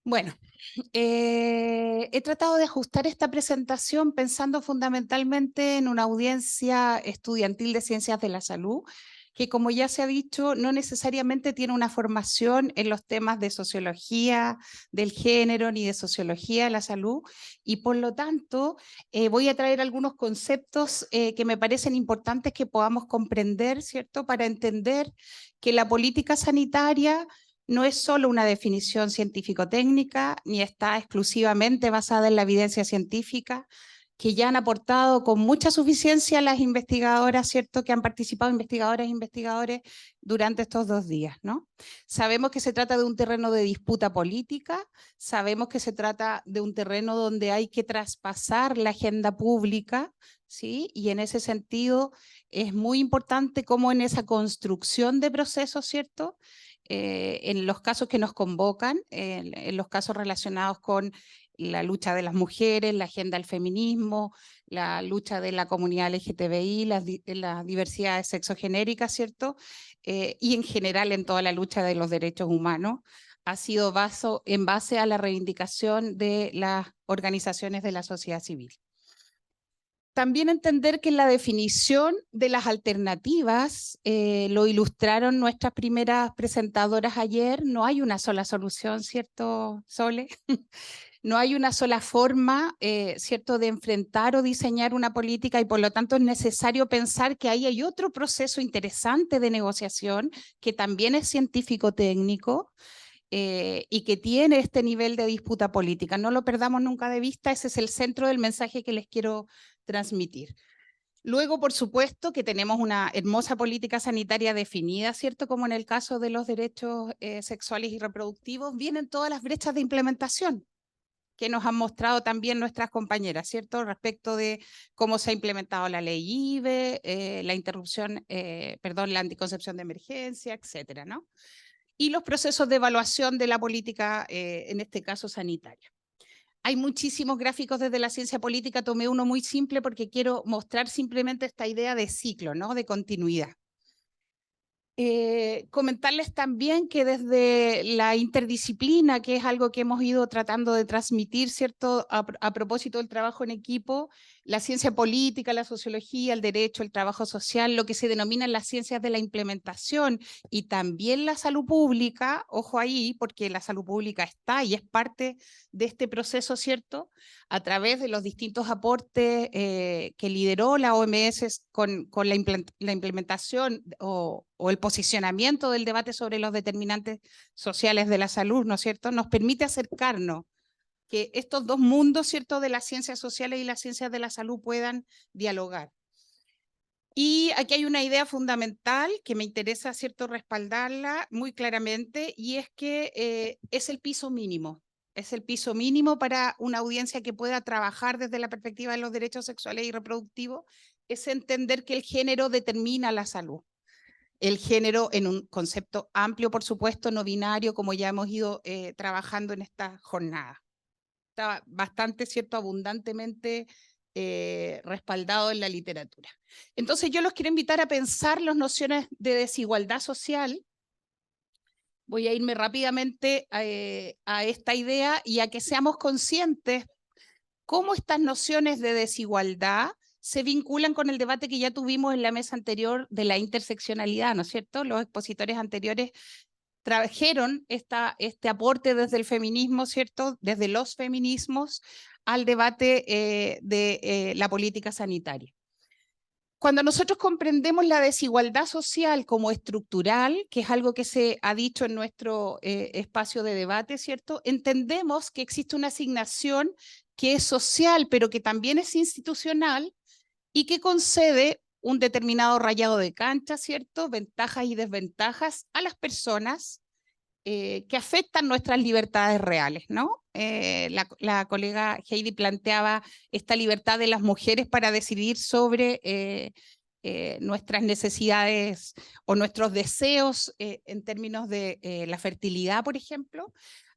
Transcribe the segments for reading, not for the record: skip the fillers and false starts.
Bueno, he tratado de ajustar esta presentación pensando fundamentalmente en una audiencia estudiantil de ciencias de la salud, que como ya se ha dicho, no necesariamente tiene una formación en los temas de sociología del género ni de sociología de la salud, y por lo tanto voy a traer algunos conceptos que me parecen importantes que podamos comprender, ¿cierto? Para entender que la política sanitaria no es solo una definición científico-técnica, ni está exclusivamente basada en la evidencia científica, que ya han aportado con mucha suficiencia las investigadoras, ¿cierto?, que han participado, investigadoras e investigadores, durante estos 2 días, ¿no? Sabemos que se trata de un terreno de disputa política, sabemos que se trata de un terreno donde hay que traspasar la agenda pública, ¿sí? Y en ese sentido es muy importante cómo en esa construcción de procesos, ¿cierto?, en los casos que nos convocan, en los casos relacionados con la lucha de las mujeres, la agenda del feminismo, la lucha de la comunidad LGTBI, las diversidades sexogenéricas, ¿cierto? Y en general en toda la lucha de los derechos humanos, ha sido en base a la reivindicación de las organizaciones de la sociedad civil. También entender que en la definición de las alternativas, lo ilustraron nuestras primeras presentadoras ayer, no hay una sola solución, ¿cierto, Sole? No hay una sola forma, ¿cierto?, de enfrentar o diseñar una política, y por lo tanto es necesario pensar que ahí hay otro proceso interesante de negociación que también es científico-técnico, y que tiene este nivel de disputa política. No lo perdamos nunca de vista, ese es el centro del mensaje que les quiero transmitir. Luego, por supuesto, que tenemos una hermosa política sanitaria definida, ¿cierto? Como en el caso de los derechos sexuales y reproductivos, vienen todas las brechas de implementación que nos han mostrado también nuestras compañeras, ¿cierto? Respecto de cómo se ha implementado la ley IVE, la anticoncepción de emergencia, etcétera, ¿no? Y los procesos de evaluación de la política, en este caso sanitaria. Hay muchísimos gráficos desde la ciencia política, tomé uno muy simple porque quiero mostrar simplemente esta idea de ciclo, ¿no?, de continuidad. Comentarles también que desde la interdisciplina, que es algo que hemos ido tratando de transmitir, ¿cierto?, a propósito del trabajo en equipo, la ciencia política, la sociología, el derecho, el trabajo social, lo que se denominan las ciencias de la implementación, y también la salud pública, ojo ahí, porque la salud pública está y es parte de este proceso, ¿cierto?, a través de los distintos aportes que lideró la OMS con la implementación o el posicionamiento del debate sobre los determinantes sociales de la salud, ¿no es cierto?, nos permite acercarnos, que estos dos mundos, ¿cierto?, de las ciencias sociales y las ciencias de la salud puedan dialogar. Y aquí hay una idea fundamental que me interesa, ¿cierto?, respaldarla muy claramente, y es que es el piso mínimo. Es el piso mínimo para una audiencia que pueda trabajar desde la perspectiva de los derechos sexuales y reproductivos, es entender que el género determina la salud. El género en un concepto amplio, por supuesto, no binario, como ya hemos ido trabajando en esta jornada. Está bastante, ¿cierto?, abundantemente respaldado en la literatura. Entonces yo los quiero invitar a pensar las nociones de desigualdad social. Voy a irme rápidamente a esta idea y a que seamos conscientes cómo estas nociones de desigualdad se vinculan con el debate que ya tuvimos en la mesa anterior de la interseccionalidad, ¿no es cierto? Los expositores anteriores trajeron este aporte desde el feminismo, ¿cierto?, desde los feminismos al debate de la política sanitaria. Cuando nosotros comprendemos la desigualdad social como estructural, que es algo que se ha dicho en nuestro espacio de debate, ¿cierto?, entendemos que existe una asignación que es social, pero que también es institucional y que concede un determinado rayado de cancha, ¿cierto?, ventajas y desventajas a las personas que afectan nuestras libertades reales, ¿no? La colega Heidi planteaba esta libertad de las mujeres para decidir sobre nuestras necesidades o nuestros deseos en términos de la fertilidad, por ejemplo.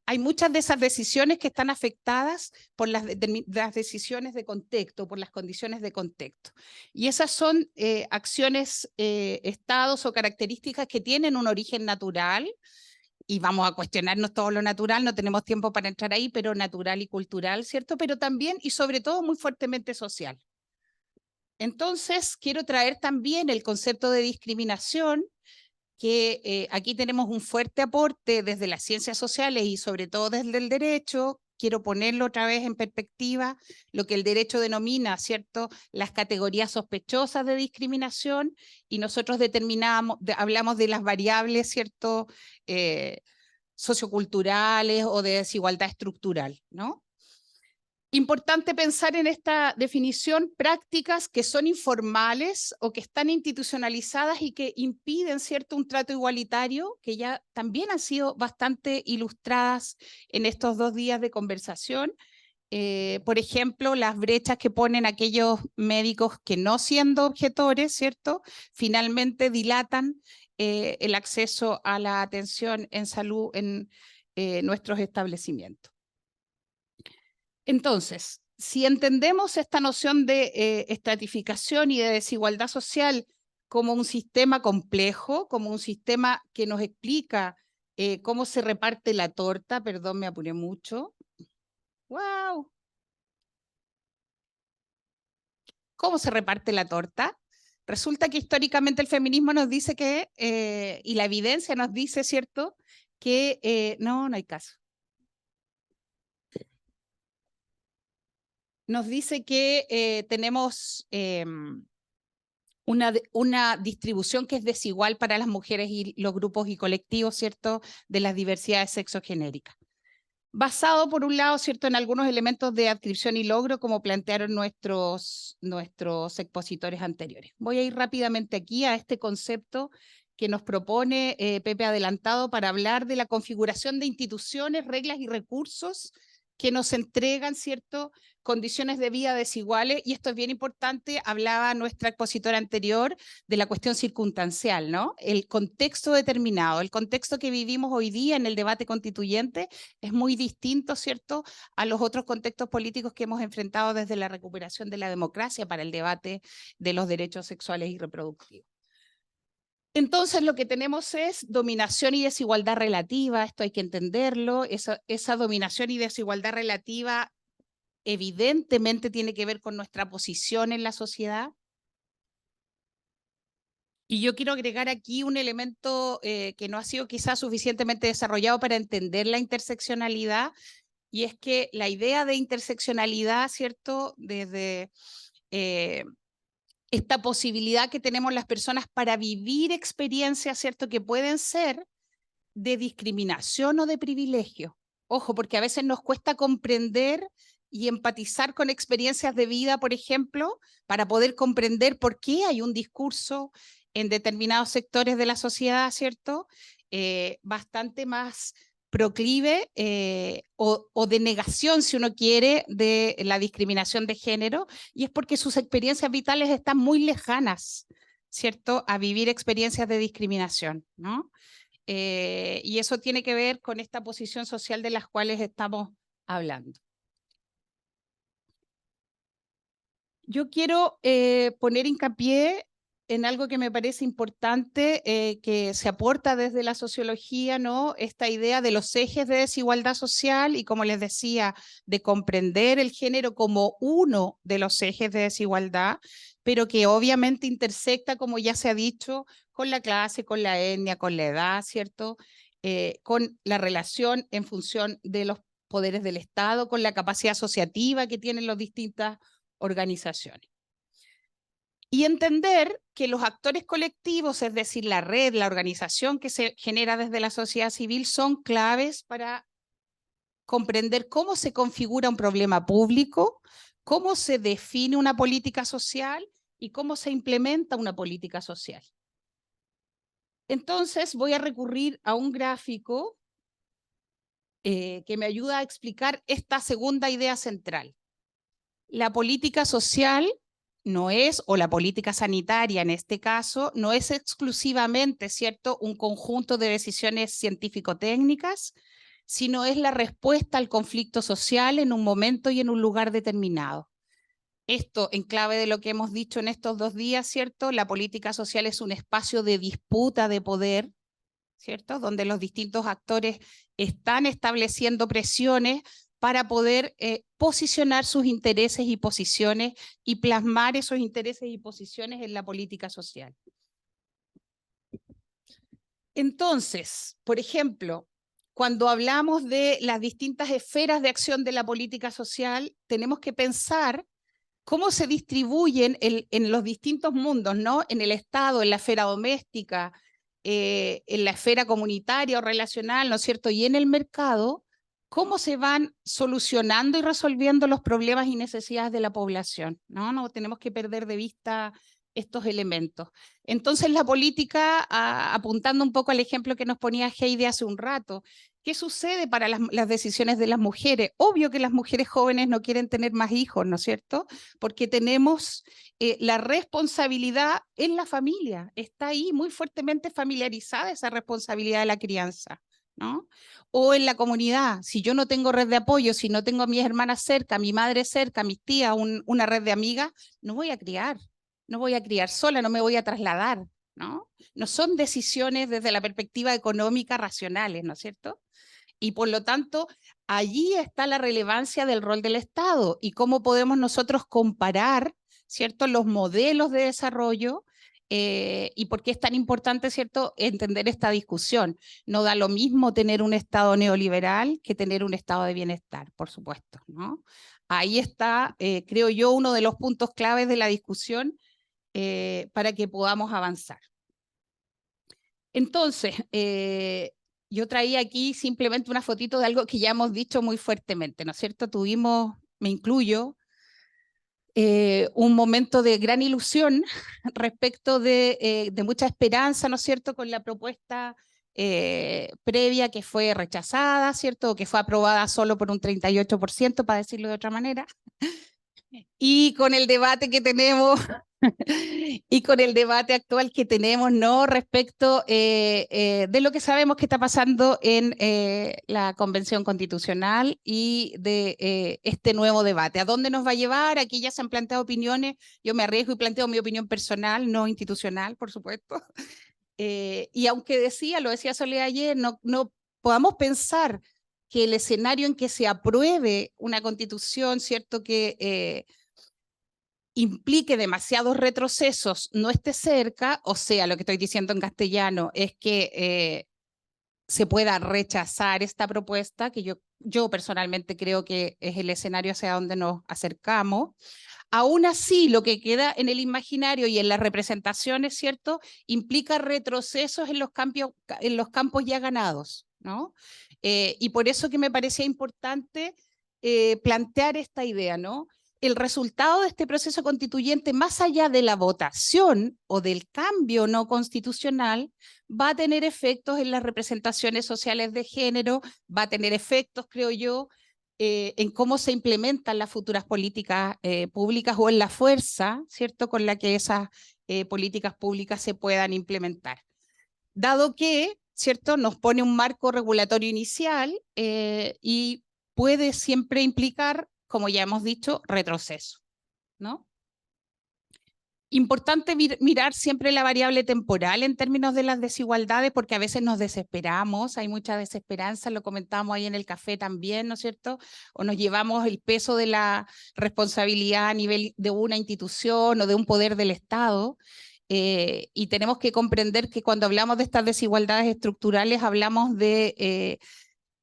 Hay muchas de esas decisiones que están afectadas por las decisiones de contexto, por las condiciones de contexto. Y esas son acciones, estados o características que tienen un origen natural, y vamos a cuestionarnos todo lo natural, no tenemos tiempo para entrar ahí, pero natural y cultural, ¿cierto? Pero también y sobre todo muy fuertemente social. Entonces, quiero traer también el concepto de discriminación, que aquí tenemos un fuerte aporte desde las ciencias sociales y sobre todo desde el derecho. Quiero ponerlo otra vez en perspectiva, lo que el derecho denomina, ¿cierto?, las categorías sospechosas de discriminación, y nosotros hablamos de las variables, ¿cierto?, socioculturales o de desigualdad estructural, ¿no? Importante pensar en esta definición prácticas que son informales o que están institucionalizadas y que impiden, ¿cierto?, un trato igualitario, que ya también han sido bastante ilustradas en estos 2 días de conversación. Por ejemplo, las brechas que ponen aquellos médicos que, no siendo objetores, ¿cierto?, finalmente dilatan el acceso a la atención en salud en nuestros establecimientos. Entonces, si entendemos esta noción de estratificación y de desigualdad social como un sistema complejo, como un sistema que nos explica cómo se reparte la torta, perdón, me apuré mucho. ¡Wow! ¿Cómo se reparte la torta? Resulta que históricamente el feminismo nos dice que, y la evidencia nos dice, ¿cierto?, que no hay caso. Nos dice que tenemos una distribución que es desigual para las mujeres y los grupos y colectivos, ¿cierto?, de las diversidades sexogenéricas. Basado, por un lado, ¿cierto?, en algunos elementos de adscripción y logro, como plantearon nuestros expositores anteriores. Voy a ir rápidamente aquí a este concepto que nos propone Pepe Adelantado para hablar de la configuración de instituciones, reglas y recursos que nos entregan, ¿cierto?, condiciones de vida desiguales, y esto es bien importante. Hablaba nuestra expositora anterior de la cuestión circunstancial, ¿no? El contexto determinado, el contexto que vivimos hoy día en el debate constituyente es muy distinto, ¿cierto?, a los otros contextos políticos que hemos enfrentado desde la recuperación de la democracia para el debate de los derechos sexuales y reproductivos. Entonces, lo que tenemos es dominación y desigualdad relativa, esto hay que entenderlo. Esa dominación y desigualdad relativa evidentemente tiene que ver con nuestra posición en la sociedad. Y yo quiero agregar aquí un elemento que no ha sido quizás suficientemente desarrollado para entender la interseccionalidad, y es que la idea de interseccionalidad, ¿cierto?, desde esta posibilidad que tenemos las personas para vivir experiencias, ¿cierto?, que pueden ser de discriminación o de privilegio. Ojo, porque a veces nos cuesta comprender y empatizar con experiencias de vida, por ejemplo, para poder comprender por qué hay un discurso en determinados sectores de la sociedad, ¿cierto?, bastante más proclive o de negación, si uno quiere, de la discriminación de género, y es porque sus experiencias vitales están muy lejanas, ¿cierto?, a vivir experiencias de discriminación, ¿no? Y eso tiene que ver con esta posición social de las cuales estamos hablando. Yo quiero poner hincapié en algo que me parece importante, que se aporta desde la sociología, ¿no? Esta idea de los ejes de desigualdad social y, como les decía, de comprender el género como uno de los ejes de desigualdad, pero que obviamente intersecta, como ya se ha dicho, con la clase, con la etnia, con la edad, ¿cierto? Con la relación en función de los poderes del Estado, con la capacidad asociativa que tienen las distintas organizaciones. Y entender que los actores colectivos, es decir, la red, la organización que se genera desde la sociedad civil, son claves para comprender cómo se configura un problema público, cómo se define una política social y cómo se implementa una política social. Entonces voy a recurrir a un gráfico que me ayuda a explicar esta segunda idea central. La política social no es, o la política sanitaria en este caso, no es exclusivamente, ¿cierto?, un conjunto de decisiones científico-técnicas, sino es la respuesta al conflicto social en un momento y en un lugar determinado. Esto en clave de lo que hemos dicho en estos 2 días, ¿cierto? La política social es un espacio de disputa de poder, ¿cierto? Donde los distintos actores están estableciendo presiones para poder posicionar sus intereses y posiciones y plasmar esos intereses y posiciones en la política social. Entonces, por ejemplo, cuando hablamos de las distintas esferas de acción de la política social, tenemos que pensar cómo se distribuyen en los distintos mundos, ¿no? En el Estado, en la esfera doméstica, en la esfera comunitaria o relacional, ¿no es cierto? Y en el mercado, cómo se van solucionando y resolviendo los problemas y necesidades de la población, ¿no? No tenemos que perder de vista estos elementos. Entonces, la política, apuntando un poco al ejemplo que nos ponía Heidi hace un rato, ¿qué sucede para las decisiones de las mujeres? Obvio que las mujeres jóvenes no quieren tener más hijos, ¿no es cierto? Porque tenemos la responsabilidad en la familia, está ahí muy fuertemente familiarizada esa responsabilidad de la crianza, ¿no? O en la comunidad, si yo no tengo red de apoyo, si no tengo a mis hermanas cerca, a mi madre cerca, a mis tías, una red de amigas, no voy a criar, no voy a criar sola, no me voy a trasladar, ¿no? No son decisiones desde la perspectiva económica racionales, ¿no es cierto? Y por lo tanto, allí está la relevancia del rol del Estado y cómo podemos nosotros comparar, ¿cierto?, los modelos de desarrollo y por qué es tan importante, ¿cierto?, entender esta discusión. No da lo mismo tener un Estado neoliberal que tener un Estado de bienestar, por supuesto, ¿no? Ahí está, creo yo, uno de los puntos claves de la discusión para que podamos avanzar. Entonces, yo traía aquí simplemente una fotito de algo que ya hemos dicho muy fuertemente, ¿no es cierto? Tuvimos, me incluyo, un momento de gran ilusión respecto de mucha esperanza, ¿no es cierto?, con la propuesta previa que fue rechazada, ¿cierto?, o que fue aprobada solo por un 38%, para decirlo de otra manera, y con el debate que tenemos y con el debate actual que tenemos, ¿no?, respecto de lo que sabemos que está pasando en la Convención Constitucional y de este nuevo debate. ¿A dónde nos va a llevar? Aquí ya se han planteado opiniones. Yo me arriesgo y planteo mi opinión personal, no institucional, por supuesto. Y aunque lo decía Soledad ayer, no podamos pensar que el escenario en que se apruebe una constitución, ¿cierto?, que implique demasiados retrocesos, no esté cerca, o sea, lo que estoy diciendo en castellano es que se pueda rechazar esta propuesta, que yo personalmente creo que es el escenario hacia donde nos acercamos. Aún así, lo que queda en el imaginario y en las representaciones, ¿cierto?, implica retrocesos en los campos ya ganados, ¿no? Y por eso que me parecía importante plantear esta idea, ¿no? El resultado de este proceso constituyente, más allá de la votación o del cambio no constitucional, va a tener efectos en las representaciones sociales de género, va a tener efectos, creo yo, en cómo se implementan las futuras políticas públicas o en la fuerza, ¿cierto?, con la que esas políticas públicas se puedan implementar. Dado que, ¿cierto?, nos pone un marco regulatorio inicial y puede siempre implicar, como ya hemos dicho, retroceso, ¿no? Importante mirar siempre la variable temporal en términos de las desigualdades, porque a veces nos desesperamos, hay mucha desesperanza, lo comentamos ahí en el café también, ¿no es cierto? O nos llevamos el peso de la responsabilidad a nivel de una institución o de un poder del Estado, y tenemos que comprender que cuando hablamos de estas desigualdades estructurales hablamos de,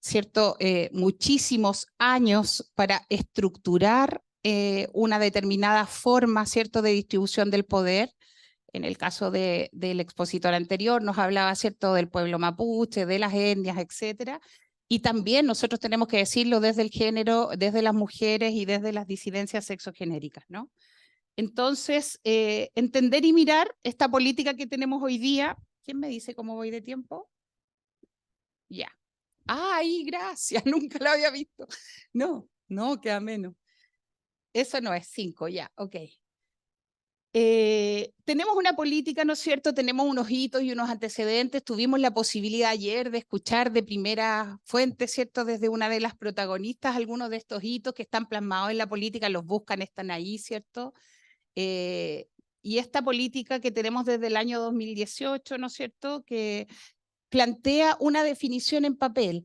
¿cierto?, muchísimos años para estructurar una determinada forma, ¿cierto?, de distribución del poder. En el caso del expositor anterior nos hablaba, ¿cierto?, del pueblo mapuche, de las etnias, etcétera. Y también nosotros tenemos que decirlo desde el género, desde las mujeres y desde las disidencias sexogenéricas, ¿no? Entonces, entender y mirar esta política que tenemos hoy día. ¿Quién me dice cómo voy de tiempo? Ya. ¡Ay, gracias! Nunca lo había visto. No, queda menos. Eso no es 5, ya, ok. Tenemos una política, ¿no es cierto? Tenemos unos hitos y unos antecedentes. Tuvimos la posibilidad ayer de escuchar de primera fuente, ¿cierto?, desde una de las protagonistas, algunos de estos hitos que están plasmados en la política, los buscan, están ahí, ¿cierto? Y esta política que tenemos desde el año 2018, ¿no es cierto?, que plantea una definición en papel,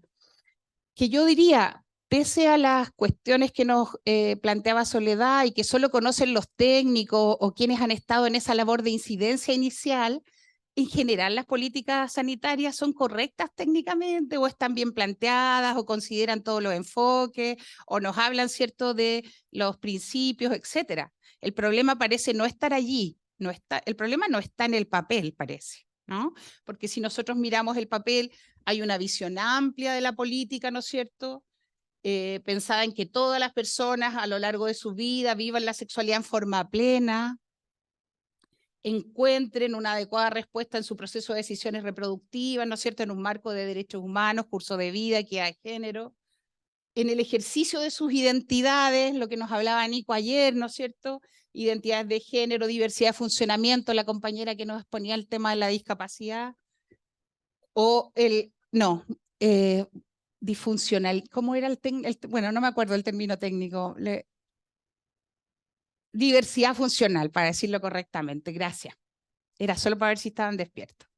que yo diría, pese a las cuestiones que nos planteaba Soledad y que solo conocen los técnicos o quienes han estado en esa labor de incidencia inicial, en general las políticas sanitarias son correctas técnicamente o están bien planteadas o consideran todos los enfoques o nos hablan, ¿cierto?, de los principios, etcétera. El problema parece no estar allí, el problema no está en el papel, parece, ¿no? Porque si nosotros miramos el papel, hay una visión amplia de la política, ¿no es cierto?, pensada en que todas las personas a lo largo de su vida vivan la sexualidad en forma plena, encuentren una adecuada respuesta en su proceso de decisiones reproductivas, ¿no es cierto?, en un marco de derechos humanos, curso de vida, equidad de género, en el ejercicio de sus identidades, lo que nos hablaba Nico ayer, ¿no es cierto?, identidades de género, diversidad de funcionamiento, la compañera que nos exponía el tema de la discapacidad, o disfuncional, ¿cómo era bueno, no me acuerdo el término técnico, diversidad funcional, para decirlo correctamente, gracias. Era solo para ver si estaban despiertos.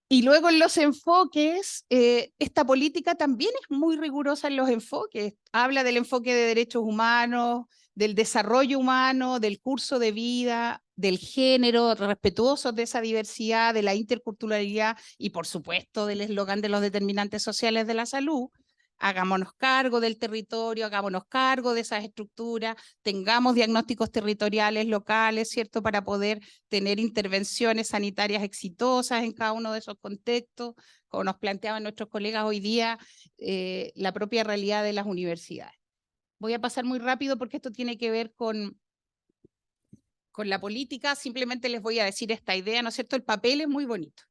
Y luego en los enfoques, esta política también es muy rigurosa en los enfoques. Habla del enfoque de derechos humanos, del desarrollo humano, del curso de vida, del género, respetuosos de esa diversidad, de la interculturalidad y por supuesto del eslogan de los determinantes sociales de la salud. Hagámonos cargo del territorio, hagámonos cargo de esas estructuras, tengamos diagnósticos territoriales locales, ¿cierto?, para poder tener intervenciones sanitarias exitosas en cada uno de esos contextos, como nos planteaban nuestros colegas hoy día, la propia realidad de las universidades. Voy a pasar muy rápido porque esto tiene que ver con la política, simplemente les voy a decir esta idea, ¿no es cierto? El papel es muy bonito.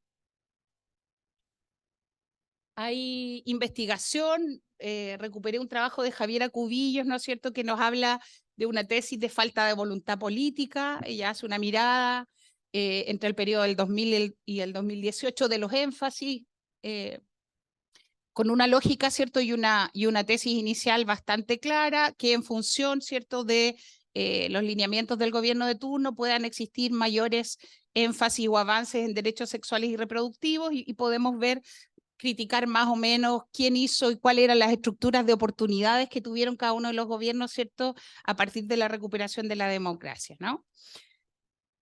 Hay investigación, recuperé un trabajo de Javiera Cubillos, ¿no es cierto?, que nos habla de una tesis de falta de voluntad política. Ella hace una mirada entre el periodo del 2000 y el 2018 de los énfasis, con una lógica, ¿cierto?, y una tesis inicial bastante clara, que en función, ¿cierto?, de los lineamientos del gobierno de turno puedan existir mayores énfasis o avances en derechos sexuales y reproductivos y podemos ver, criticar más o menos quién hizo y cuáles eran las estructuras de oportunidades que tuvieron cada uno de los gobiernos, ¿cierto?, a partir de la recuperación de la democracia, ¿no?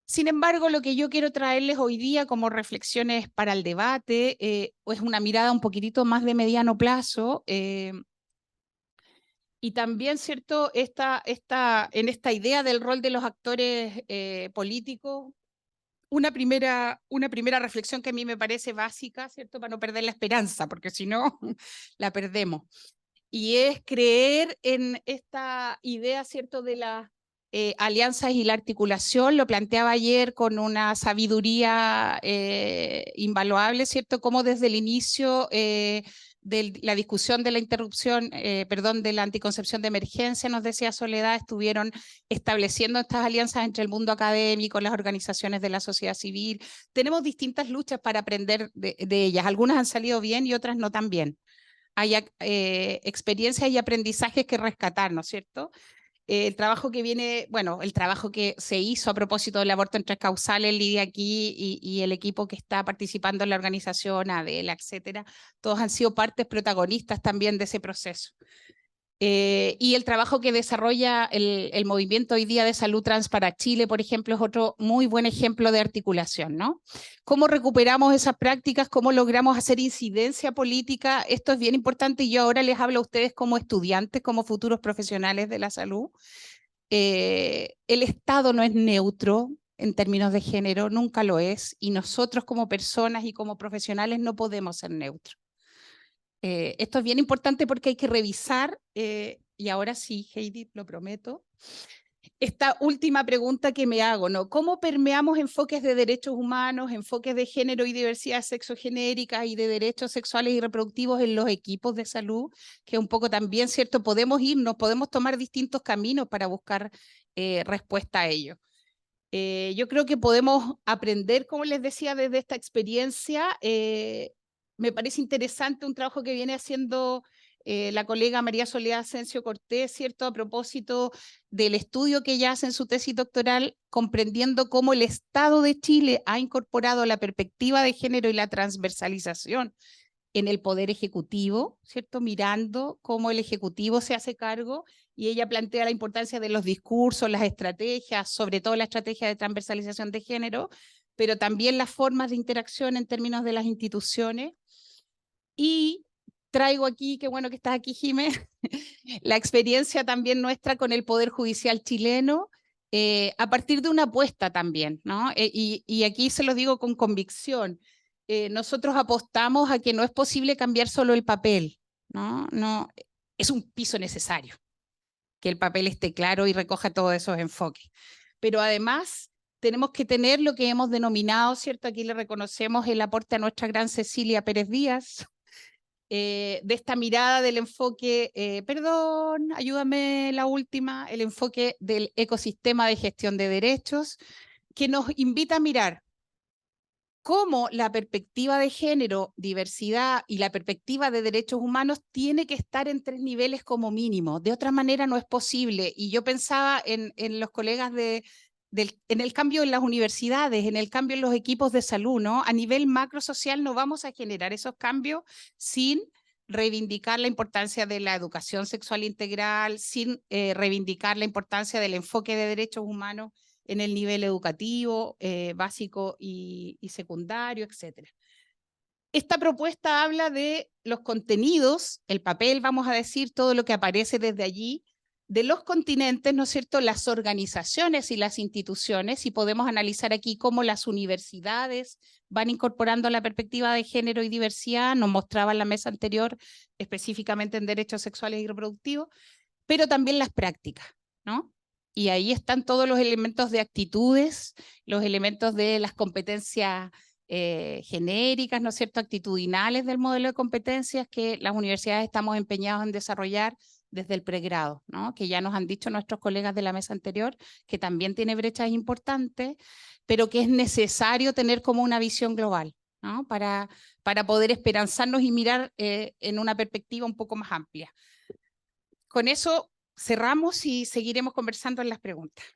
Sin embargo, lo que yo quiero traerles hoy día como reflexiones para el debate es una mirada un poquitito más de mediano plazo y también, ¿cierto?, en esta idea del rol de los actores políticos, una primera reflexión que a mí me parece básica, ¿cierto?, para no perder la esperanza, porque si no, la perdemos. Y es creer en esta idea, ¿cierto?, de las alianzas y la articulación. Lo planteaba ayer con una sabiduría invaluable, ¿cierto?, como desde el inicio de la discusión de la interrupción, de la anticoncepción de emergencia, nos decía Soledad, estuvieron estableciendo estas alianzas entre el mundo académico, las organizaciones de la sociedad civil. Tenemos distintas luchas para aprender de ellas. Algunas han salido bien y otras no tan bien. Hay experiencias y aprendizajes que rescatar, ¿no es cierto? El trabajo que viene, bueno, el trabajo que se hizo a propósito del aborto en 3 causales, Lidia aquí y el equipo que está participando en la organización, Adela, etcétera, todos han sido partes protagonistas también de ese proceso. Y el trabajo que desarrolla el movimiento hoy día de Salud Trans para Chile, por ejemplo, es otro muy buen ejemplo de articulación, ¿no? ¿Cómo recuperamos esas prácticas? ¿Cómo logramos hacer incidencia política? Esto es bien importante y yo ahora les hablo a ustedes como estudiantes, como futuros profesionales de la salud. El Estado no es neutro en términos de género, nunca lo es, y nosotros como personas y como profesionales no podemos ser neutros. Esto es bien importante porque hay que revisar, y ahora sí, Heidi, lo prometo, esta última pregunta que me hago, ¿no? ¿Cómo permeamos enfoques de derechos humanos, enfoques de género y diversidad sexogenérica y de derechos sexuales y reproductivos en los equipos de salud? Que un poco también, ¿cierto? Podemos tomar distintos caminos para buscar respuesta a ello. Yo creo que podemos aprender, como les decía, desde esta experiencia. Me parece interesante un trabajo que viene haciendo la colega María Soledad Asensio Cortés, ¿cierto? A propósito del estudio que ella hace en su tesis doctoral, comprendiendo cómo el Estado de Chile ha incorporado la perspectiva de género y la transversalización en el Poder Ejecutivo, ¿cierto? Mirando cómo el Ejecutivo se hace cargo, y ella plantea la importancia de los discursos, las estrategias, sobre todo la estrategia de transversalización de género, pero también las formas de interacción en términos de las instituciones. Y traigo aquí, qué bueno que estás aquí, Jimé, la experiencia también nuestra con el Poder Judicial chileno, a partir de una apuesta también, ¿no? Y aquí se lo digo con convicción. Nosotros apostamos a que no es posible cambiar solo el papel, ¿no? No, es un piso necesario, que el papel esté claro y recoja todos esos enfoques. Pero además tenemos que tener lo que hemos denominado, ¿cierto? Aquí le reconocemos el aporte a nuestra gran Cecilia Pérez Díaz, de esta mirada del enfoque, perdón, ayúdame la última, el enfoque del ecosistema de gestión de derechos, que nos invita a mirar cómo la perspectiva de género, diversidad y la perspectiva de derechos humanos tiene que estar en 3 niveles como mínimo. De otra manera no es posible. Y yo pensaba en los colegas en el cambio en las universidades, en el cambio en los equipos de salud, ¿no? A nivel macro social no vamos a generar esos cambios sin reivindicar la importancia de la educación sexual integral, sin reivindicar la importancia del enfoque de derechos humanos en el nivel educativo, básico y secundario, etc. Esta propuesta habla de los contenidos, el papel, vamos a decir, todo lo que aparece desde allí, de los continentes, ¿no es cierto?, las organizaciones y las instituciones, y podemos analizar aquí cómo las universidades van incorporando la perspectiva de género y diversidad, nos mostraba en la mesa anterior, específicamente en derechos sexuales y reproductivos, pero también las prácticas, ¿no? Y ahí están todos los elementos de actitudes, los elementos de las competencias genéricas, ¿no es cierto?, actitudinales del modelo de competencias que las universidades estamos empeñados en desarrollar desde el pregrado, ¿no? Que ya nos han dicho nuestros colegas de la mesa anterior, que también tiene brechas importantes, pero que es necesario tener como una visión global, ¿no? Para poder esperanzarnos y mirar en una perspectiva un poco más amplia. Con eso cerramos y seguiremos conversando en las preguntas.